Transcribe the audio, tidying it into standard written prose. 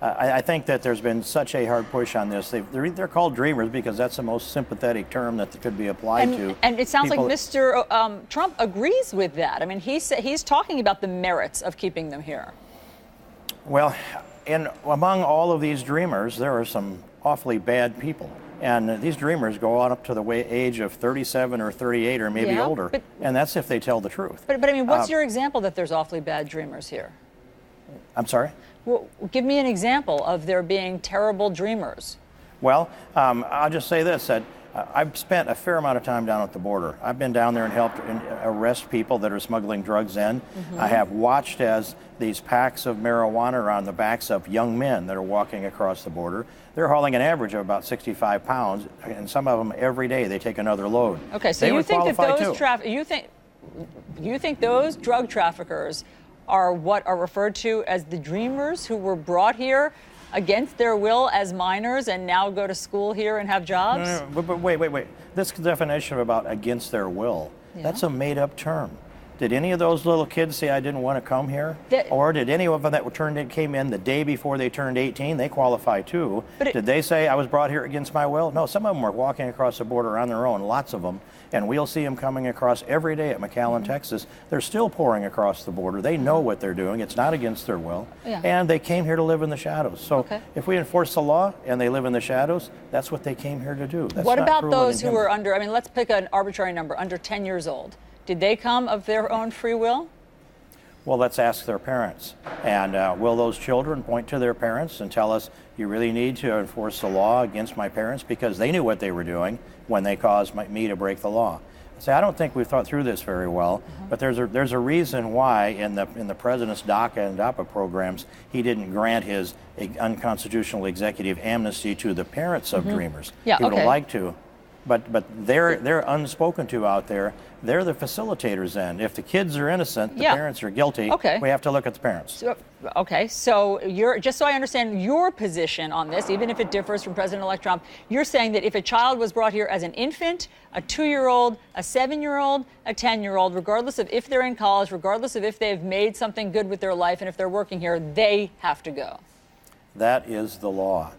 I think that there's been such a hard push on this. They're called dreamers because that's the most sympathetic term that could be applied to. And it sounds people. like Mr. Trump agrees with that. I mean, he's talking about the merits of keeping them here. Well, among all of these dreamers, there are some awfully bad people. And these dreamers go on up to the age of 37 or 38 or maybe older. And that's if they tell the truth. But I mean, what's your example that there's awfully bad dreamers here? I'm sorry? Well, give me an example of there being terrible dreamers. Well, I'll just say this, that I've spent a fair amount of time down at the border. I've been down there and helped arrest people that are smuggling drugs in. I have watched as these packs of marijuana are on the backs of young men that are walking across the border. They're hauling an average of about 65 pounds, and some of them every day they take another load. Okay, so you think that those you think those drug traffickers are what are referred to as the dreamers who were brought here against their will as minors and now go to school here and have jobs? No, but wait. This definition about against their will, that's a made-up term. Did any of those little kids say I didn't want to come here? Or did any of them that came in the day before they turned 18, they qualify too? Did they say I was brought here against my will? No, some of them were walking across the border on their own, lots of them. And we'll see them coming across every day at McAllen, Texas. They're still pouring across the border. They know what they're doing. It's not against their will. And they came here to live in the shadows. So if we enforce the law and they live in the shadows, that's what they came here to do. That's what about those who are under, I mean, let's pick an arbitrary number, under 10 years old. Did they come of their own free will? Well, let's ask their parents. And will those children point to their parents and tell us, you really need to enforce the law against my parents because they knew what they were doing when they caused me to break the law? See, I don't think we've thought through this very well, but there's a reason why in the president's DACA and DAPA programs he didn't grant his unconstitutional executive amnesty to the parents of dreamers. He would have liked to. But they're unspoken to out there. They're the facilitators then. If the kids are innocent, the parents are guilty. We have to look at the parents. So just so I understand your position on this, even if it differs from President-elect Trump, you're saying that if a child was brought here as an infant, a 2-year-old, a 7-year-old, a 10-year-old, regardless of if they're in college, regardless of if they've made something good with their life and if they're working here, they have to go. That is the law.